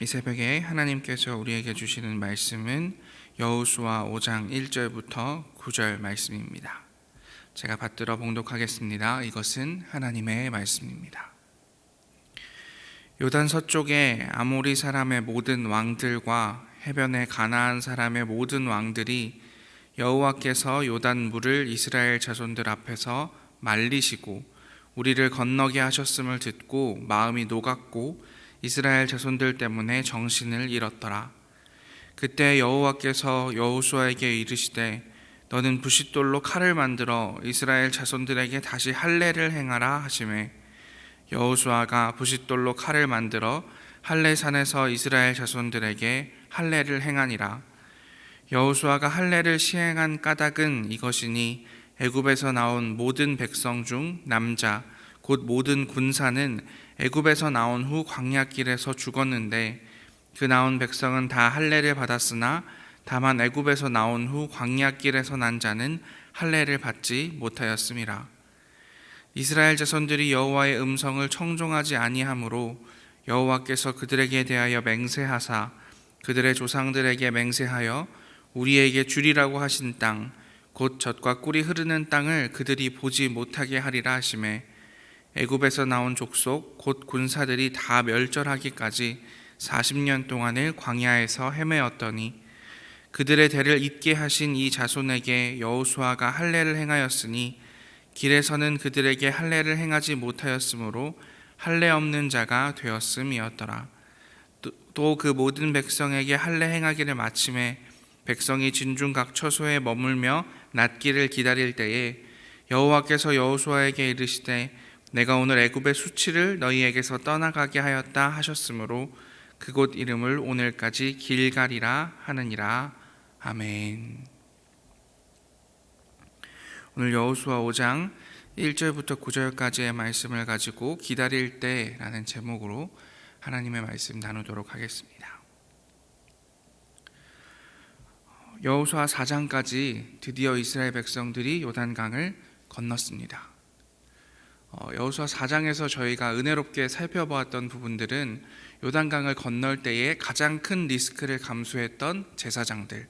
이 새벽에 하나님께서 우리에게 주시는 말씀은 여호수아 5장 1절부터 9절 말씀입니다. 제가 받들어 봉독하겠습니다. 이것은 하나님의 말씀입니다. 요단 서쪽에 아모리 사람의 모든 왕들과 해변의 가나안 사람의 모든 왕들이 여호와께서 요단 물을 이스라엘 자손들 앞에서 말리시고 우리를 건너게 하셨음을 듣고 마음이 녹았고 이스라엘 자손들 때문에 정신을 잃었더라. 그때 여호와께서 여호수아에게 이르시되 너는 부싯돌로 칼을 만들어 이스라엘 자손들에게 다시 할례를 행하라 하시매 여호수아가 부싯돌로 칼을 만들어 할례산에서 이스라엘 자손들에게 할례를 행하니라. 여호수아가 할례를 시행한 까닭은 이것이니 애굽에서 나온 모든 백성 중 남자 곧 모든 군사는 애굽에서 나온 후 광야길에서 죽었는데 그 나온 백성은 다 할례를 받았으나 다만 애굽에서 나온 후 광야길에서 난 자는 할례를 받지 못하였음이라. 이스라엘 자손들이 여호와의 음성을 청종하지 아니하므로 여호와께서 그들에게 대하여 맹세하사 그들의 조상들에게 맹세하여 우리에게 주리라고 하신 땅 곧 젖과 꿀이 흐르는 땅을 그들이 보지 못하게 하리라 하시매 애굽에서 나온 족속 곧 군사들이 다 멸절하기까지 40년 동안을 광야에서 헤매었더니 그들의 대를 잇게 하신 이 자손에게 여호수아가 할례를 행하였으니 길에서는 그들에게 할례를 행하지 못하였으므로 할례 없는 자가 되었음이었더라. 또 그 모든 백성에게 할례 행하기를 마침에 백성이 진중각 처소에 머물며 낫기를 기다릴 때에 여호와께서 여호수아에게 이르시되 내가 오늘 애굽의 수치를 너희에게서 떠나가게 하였다 하셨으므로 그곳 이름을 오늘까지 길갈이라 하느니라. 아멘. 오늘 여호수아 5장 1절부터 9절까지의 말씀을 가지고 기다릴 때라는 제목으로 하나님의 말씀 나누도록 하겠습니다. 여호수아 4장까지 드디어 이스라엘 백성들이 요단강을 건넜습니다. 여호수아 4장에서 저희가 은혜롭게 살펴보았던 부분들은 요단강을 건널 때에 가장 큰 리스크를 감수했던 제사장들,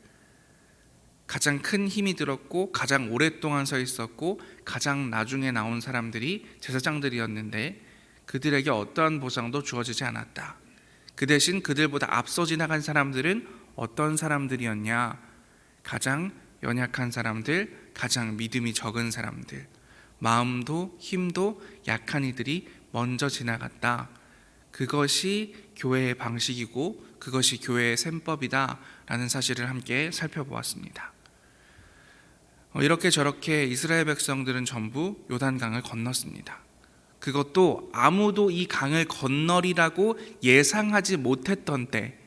가장 큰 힘이 들었고 가장 오랫동안 서 있었고 가장 나중에 나온 사람들이 제사장들이었는데 그들에게 어떠한 보상도 주어지지 않았다. 그 대신 그들보다 앞서 지나간 사람들은 어떤 사람들이었냐? 가장 연약한 사람들, 가장 믿음이 적은 사람들, 마음도 힘도 약한 이들이 먼저 지나갔다. 그것이 교회의 방식이고 그것이 교회의 셈법이다 라는 사실을 함께 살펴보았습니다. 이렇게 저렇게 이스라엘 백성들은 전부 요단강을 건넜습니다. 그것도 아무도 이 강을 건너리라고 예상하지 못했던 때,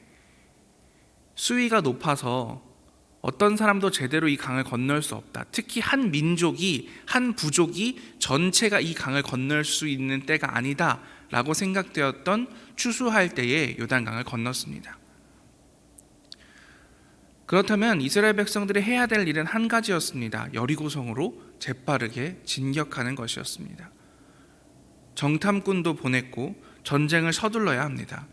수위가 높아서 어떤 사람도 제대로 이 강을 건널 수 없다. 특히 한 민족이, 한 부족이 전체가 이 강을 건널 수 있는 때가 아니다 라고 생각되었던 추수할 때에 요단강을 건넜습니다. 그렇다면 이스라엘 백성들이 해야 될 일은 한 가지였습니다. 여리고성으로 재빠르게 진격하는 것이었습니다. 정탐꾼도 보냈고 전쟁을 서둘러야 합니다.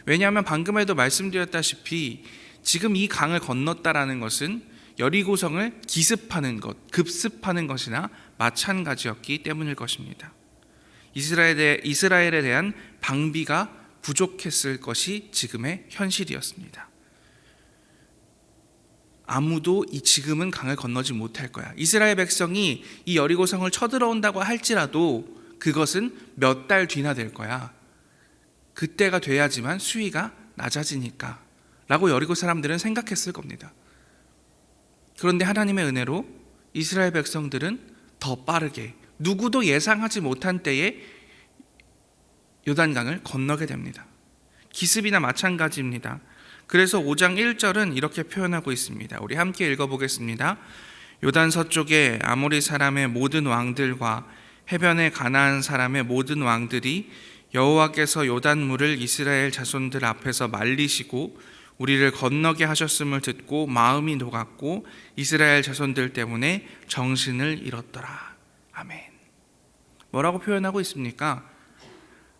왜냐하면 방금에도 말씀드렸다시피 지금 이 강을 건넜다라는 것은 여리고성을 기습하는 것, 급습하는 것이나 마찬가지였기 때문일 것입니다. 이스라엘에 대한 방비가 부족했을 것이 지금의 현실이었습니다. 아무도 지금은 강을 건너지 못할 거야. 이스라엘 백성이 이 여리고성을 쳐들어온다고 할지라도 그것은 몇 달 뒤나 될 거야. 그때가 돼야지만 수위가 낮아지니까 라고 여리고 사람들은 생각했을 겁니다. 그런데 하나님의 은혜로 이스라엘 백성들은 더 빠르게 누구도 예상하지 못한 때에 요단강을 건너게 됩니다. 기습이나 마찬가지입니다. 그래서 5장 1절은 이렇게 표현하고 있습니다. 우리 함께 읽어보겠습니다. 요단 서쪽에 아모리 사람의 모든 왕들과 해변의 가나안 사람의 모든 왕들이 여호와께서 요단 물을 이스라엘 자손들 앞에서 말리시고 우리를 건너게 하셨음을 듣고 마음이 녹았고 이스라엘 자손들 때문에 정신을 잃었더라. 아멘. 뭐라고 표현하고 있습니까?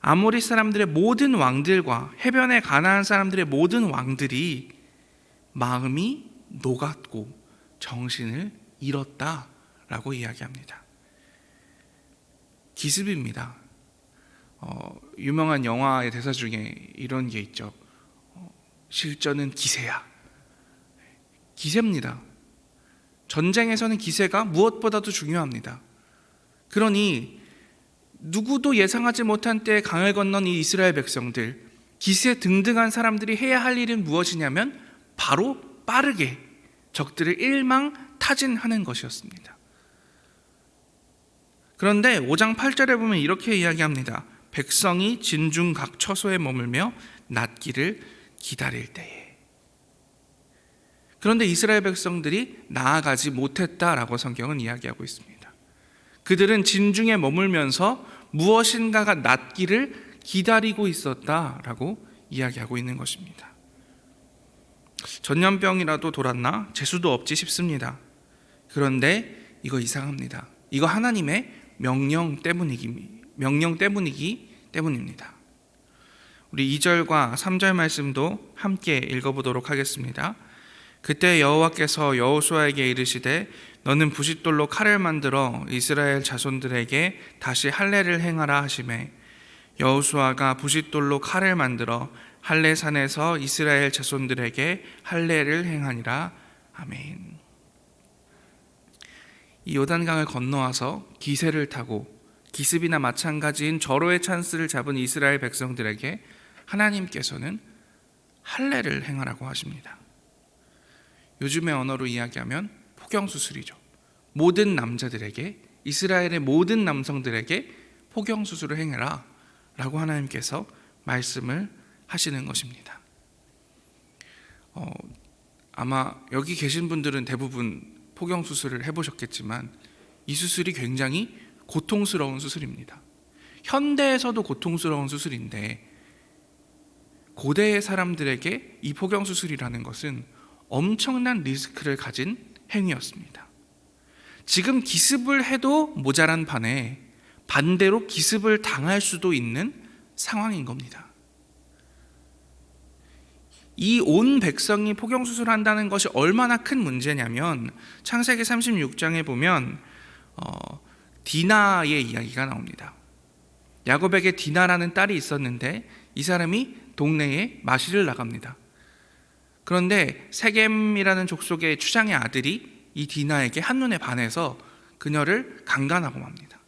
아모리 사람들의 모든 왕들과 해변에 가나안 사람들의 모든 왕들이 마음이 녹았고 정신을 잃었다라고 이야기합니다. 기습입니다. 유명한 영화의 대사 중에 이런 게 있죠. 실전은 기세야. 기세입니다. 전쟁에서는 기세가 무엇보다도 중요합니다. 그러니 누구도 예상하지 못한 때에 강을 건넌 이 이스라엘 백성들, 기세 등등한 사람들이 해야 할 일은 무엇이냐면 바로 빠르게 적들을 일망타진하는 것이었습니다. 그런데 5장 8절에 보면 이렇게 이야기합니다. 백성이 진중 각 처소에 머물며 낫기를 기다릴 때에. 그런데 이스라엘 백성들이 나아가지 못했다라고 성경은 이야기하고 있습니다. 그들은 진중에 머물면서 무엇인가가 낫기를 기다리고 있었다라고 이야기하고 있는 것입니다. 전염병이라도 돌았나? 재수도 없지 싶습니다. 그런데 이거 이상합니다. 이거 하나님의 명령 때문이기 때문입니다. 우리 2절과 3절 말씀도 함께 읽어보도록 하겠습니다. 그때 여호와께서 여호수아에게 이르시되 너는 부싯돌로 칼을 만들어 이스라엘 자손들에게 다시 할례를 행하라 하시매 여호수아가 부싯돌로 칼을 만들어 할례산에서 이스라엘 자손들에게 할례를 행하니라. 아멘. 이 요단강을 건너와서 기세를 타고 기습이나 마찬가지인 절호의 찬스를 잡은 이스라엘 백성들에게 하나님께서는 할례를 행하라고 하십니다. 요즘의 언어로 이야기하면 포경수술이죠. 모든 남자들에게, 이스라엘의 모든 남성들에게 포경수술을 행해라 라고 하나님께서 말씀을 하시는 것입니다. 아마 여기 계신 분들은 대부분 포경수술을 해보셨겠지만 이 수술이 굉장히 고통스러운 수술입니다. 현대에서도 고통스러운 수술인데 고대의 사람들에게 이 포경수술이라는 것은 엄청난 리스크를 가진 행위였습니다. 지금 기습을 해도 모자란 판에 반대로 기습을 당할 수도 있는 상황인 겁니다. 이 온 백성이 포경수술을 한다는 것이 얼마나 큰 문제냐면 창세기 36장에 보면 디나의 이야기가 나옵니다. 야곱에게 디나라는 딸이 있었는데 이 사람이 동네에 마실을 나갑니다. 그런데 세겜이라는 족속의 추장의 아들이 이 디나에게 한눈에 반해서 그녀를 강간하고 맙니다.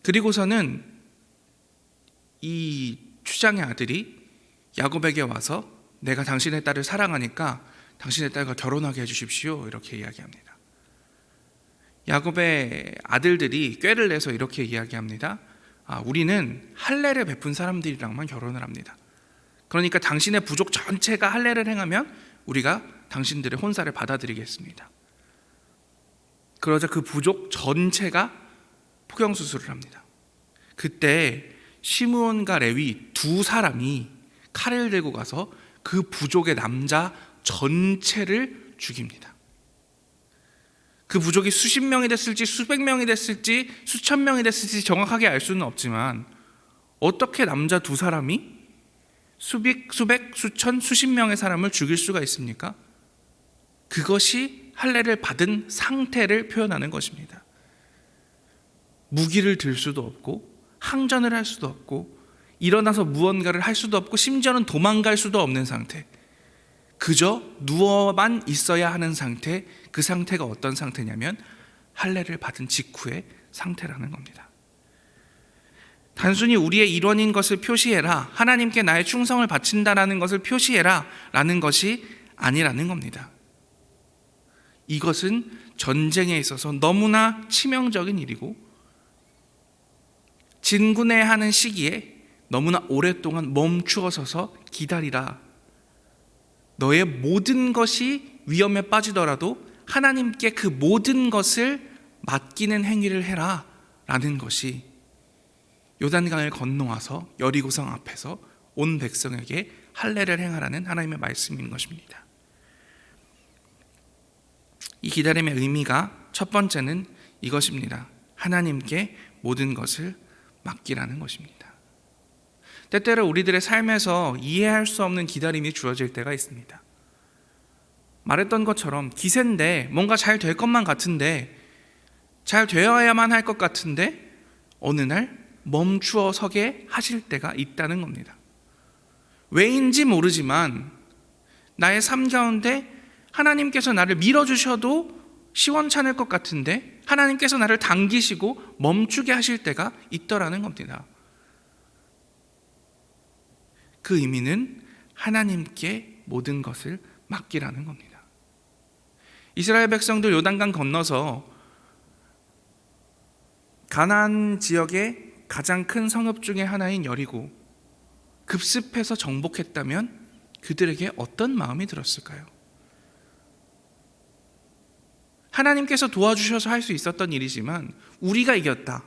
그리고서는 이 추장의 아들이 야곱에게 와서 내가 당신의 딸을 사랑하니까 당신의 딸과 결혼하게 해주십시오 이렇게 이야기합니다. 야곱의 아들들이 꾀를 내서 이렇게 이야기합니다. 우리는 할례를 베푼 사람들이랑만 결혼을 합니다. 그러니까 당신의 부족 전체가 할례를 행하면 우리가 당신들의 혼사를 받아들이겠습니다. 그러자 그 부족 전체가 포경수술을 합니다. 그때 시므온과 레위 두 사람이 칼을 들고 가서 그 부족의 남자 전체를 죽입니다. 그 부족이 수십 명이 됐을지 수백 명이 됐을지 수천 명이 됐을지 정확하게 알 수는 없지만 어떻게 남자 두 사람이 수백, 수천, 수십 명의 사람을 죽일 수가 있습니까? 그것이 할례를 받은 상태를 표현하는 것입니다. 무기를 들 수도 없고 항전을 할 수도 없고 일어나서 무언가를 할 수도 없고 심지어는 도망갈 수도 없는 상태, 그저 누워만 있어야 하는 상태, 그 상태가 어떤 상태냐면 할례를 받은 직후의 상태라는 겁니다. 단순히 우리의 일원인 것을 표시해라, 하나님께 나의 충성을 바친다라는 것을 표시해라 라는 것이 아니라는 겁니다. 이것은 전쟁에 있어서 너무나 치명적인 일이고 진군해야 하는 시기에 너무나 오랫동안 멈추어 서서 기다리라. 너의 모든 것이 위험에 빠지더라도 하나님께 그 모든 것을 맡기는 행위를 해라 라는 것이 요단강을 건너와서 여리고성 앞에서 온 백성에게 할례를 행하라는 하나님의 말씀인 것입니다. 이 기다림의 의미가 첫 번째는 이것입니다. 하나님께 모든 것을 맡기라는 것입니다. 때때로 우리들의 삶에서 이해할 수 없는 기다림이 주어질 때가 있습니다. 말했던 것처럼 기세인데 뭔가 잘 될 것만 같은데, 잘 되어야만 할 것 같은데 어느 날 멈추어 서게 하실 때가 있다는 겁니다. 왜인지 모르지만 나의 삶 가운데 하나님께서 나를 밀어주셔도 시원찮을 것 같은데 하나님께서 나를 당기시고 멈추게 하실 때가 있더라는 겁니다. 그 의미는 하나님께 모든 것을 맡기라는 겁니다. 이스라엘 백성들 요단강 건너서 가나안 지역의 가장 큰 성읍 중에 하나인 여리고 급습해서 정복했다면 그들에게 어떤 마음이 들었을까요? 하나님께서 도와주셔서 할 수 있었던 일이지만 우리가 이겼다,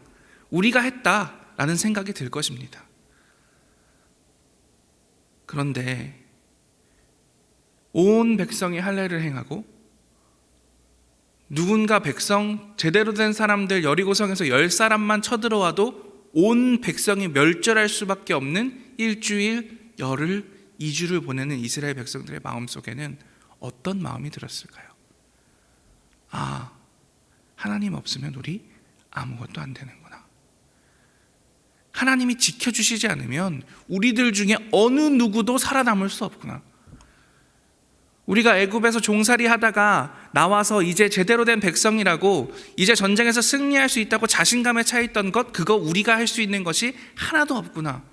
우리가 했다라는 생각이 들 것입니다. 그런데 온 백성이 할례를 행하고 누군가 백성, 제대로 된 사람들 여리고성에서 10사람만 쳐들어와도 온 백성이 멸절할 수밖에 없는 일주일, 열흘, 2주를 보내는 이스라엘 백성들의 마음속에는 어떤 마음이 들었을까요? 아, 하나님 없으면 우리 아무것도 안 되는구나. 하나님이 지켜주시지 않으면 우리들 중에 어느 누구도 살아남을 수 없구나. 우리가 애굽에서 종살이 하다가 나와서 이제 제대로 된 백성이라고, 이제 전쟁에서 승리할 수 있다고 자신감에 차 있던 것, 그거 우리가 할 수 있는 것이 하나도 없구나.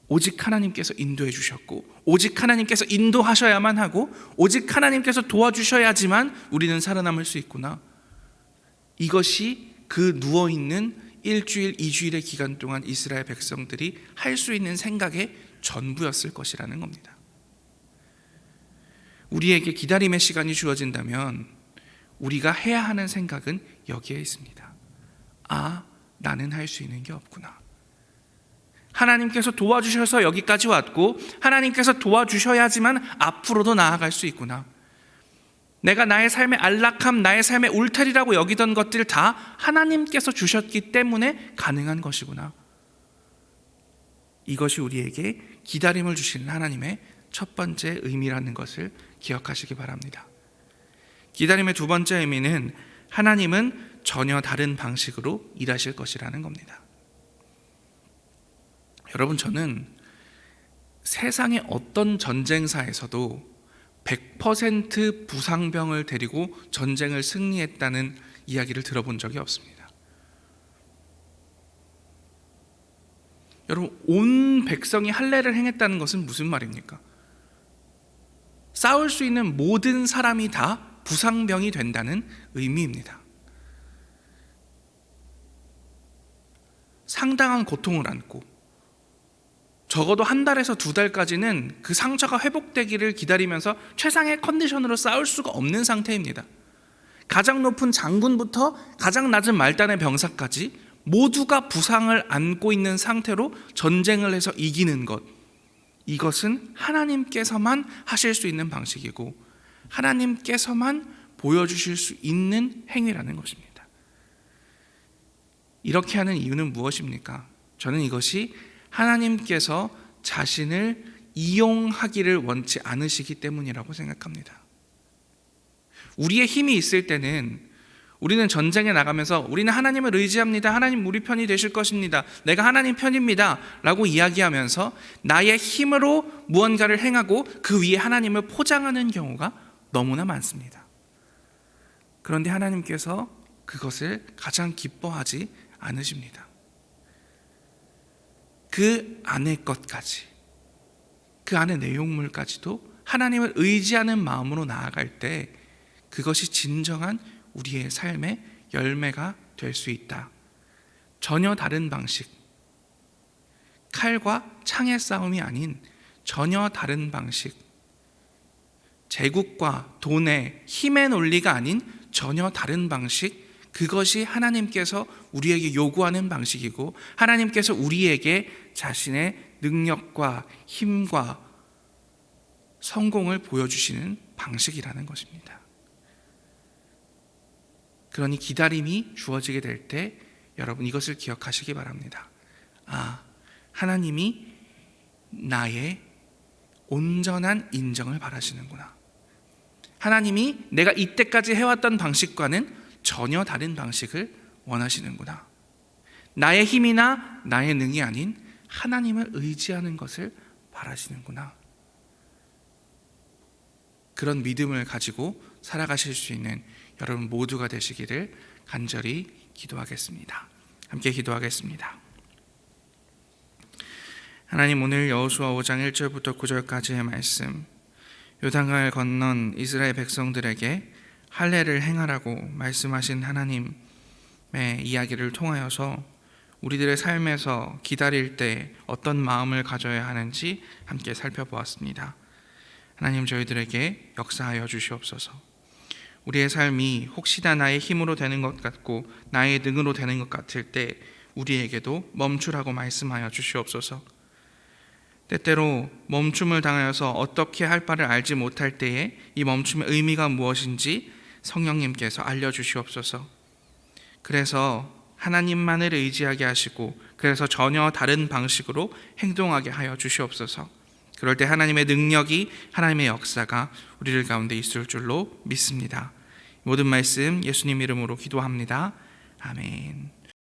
오직 하나님께서 인도해 주셨고, 오직 하나님께서 인도하셔야만 하고, 오직 하나님께서 도와주셔야지만 우리는 살아남을 수 있구나. 이것이 그 누워있는 일주일, 2주일의 기간 동안 이스라엘 백성들이 할 수 있는 생각의 전부였을 것이라는 겁니다. 우리에게 기다림의 시간이 주어진다면 우리가 해야 하는 생각은 여기에 있습니다. 아, 나는 할 수 있는 게 없구나. 하나님께서 도와주셔서 여기까지 왔고, 하나님께서 도와주셔야지만 앞으로도 나아갈 수 있구나. 내가 나의 삶의 안락함, 나의 삶의 울타리라고 여기던 것들 다 하나님께서 주셨기 때문에 가능한 것이구나. 이것이 우리에게 기다림을 주시는 하나님의 첫 번째 의미라는 것을 기억하시기 바랍니다. 기다림의 두 번째 의미는 하나님은 전혀 다른 방식으로 일하실 것이라는 겁니다. 여러분, 저는 세상의 어떤 전쟁사에서도 100% 부상병을 데리고 전쟁을 승리했다는 이야기를 들어본 적이 없습니다. 여러분, 온 백성이 할례를 행했다는 것은 무슨 말입니까? 싸울 수 있는 모든 사람이 다 부상병이 된다는 의미입니다. 상당한 고통을 안고 적어도 한 달에서 두 달까지는 그 상처가 회복되기를 기다리면서 최상의 컨디션으로 싸울 수가 없는 상태입니다. 가장 높은 장군부터 가장 낮은 말단의 병사까지 모두가 부상을 안고 있는 상태로 전쟁을 해서 이기는 것, 이것은 하나님께서만 하실 수 있는 방식이고 하나님께서만 보여주실 수 있는 행위라는 것입니다. 이렇게 하는 이유는 무엇입니까? 저는 이것이 하나님께서 자신을 이용하기를 원치 않으시기 때문이라고 생각합니다. 우리의 힘이 있을 때는 우리는 전쟁에 나가면서 우리는 하나님을 의지합니다. 하나님 우리 편이 되실 것입니다. 내가 하나님 편입니다. 라고 이야기하면서 나의 힘으로 무언가를 행하고 그 위에 하나님을 포장하는 경우가 너무나 많습니다. 그런데 하나님께서 그것을 가장 기뻐하지 않으십니다. 그 안의 것까지, 그 안의 내용물까지도 하나님을 의지하는 마음으로 나아갈 때 그것이 진정한 우리의 삶의 열매가 될 수 있다. 전혀 다른 방식, 칼과 창의 싸움이 아닌 전혀 다른 방식, 제국과 돈의 힘의 논리가 아닌 전혀 다른 방식, 그것이 하나님께서 우리에게 요구하는 방식이고 하나님께서 우리에게 자신의 능력과 힘과 성공을 보여주시는 방식이라는 것입니다. 그러니 기다림이 주어지게 될 때 여러분 이것을 기억하시기 바랍니다. 아, 하나님이 나의 온전한 인정을 바라시는구나. 하나님이 내가 이때까지 해왔던 방식과는 전혀 다른 방식을 원하시는구나. 나의 힘이나 나의 능이 아닌 하나님을 의지하는 것을 바라시는구나. 그런 믿음을 가지고 살아가실 수 있는 여러분 모두가 되시기를 간절히 기도하겠습니다. 함께 기도하겠습니다. 하나님, 오늘 여호수아 5장 1절부터 9절까지의 말씀, 요단강을 건넌 이스라엘 백성들에게 할례를 행하라고 말씀하신 하나님의 이야기를 통하여서 우리들의 삶에서 기다릴 때 어떤 마음을 가져야 하는지 함께 살펴보았습니다. 하나님, 저희들에게 역사하여 주시옵소서. 우리의 삶이 혹시나 나의 힘으로 되는 것 같고 나의 능으로 되는 것 같을 때 우리에게도 멈추라고 말씀하여 주시옵소서. 때때로 멈춤을 당하여서 어떻게 할 바를 알지 못할 때에 이 멈춤의 의미가 무엇인지 성령님께서 알려주시옵소서. 그래서 하나님만을 의지하게 하시고 그래서 전혀 다른 방식으로 행동하게 하여 주시옵소서. 그럴 때 하나님의 능력이, 하나님의 역사가 우리들 가운데 있을 줄로 믿습니다. 모든 말씀 예수님 이름으로 기도합니다. 아멘.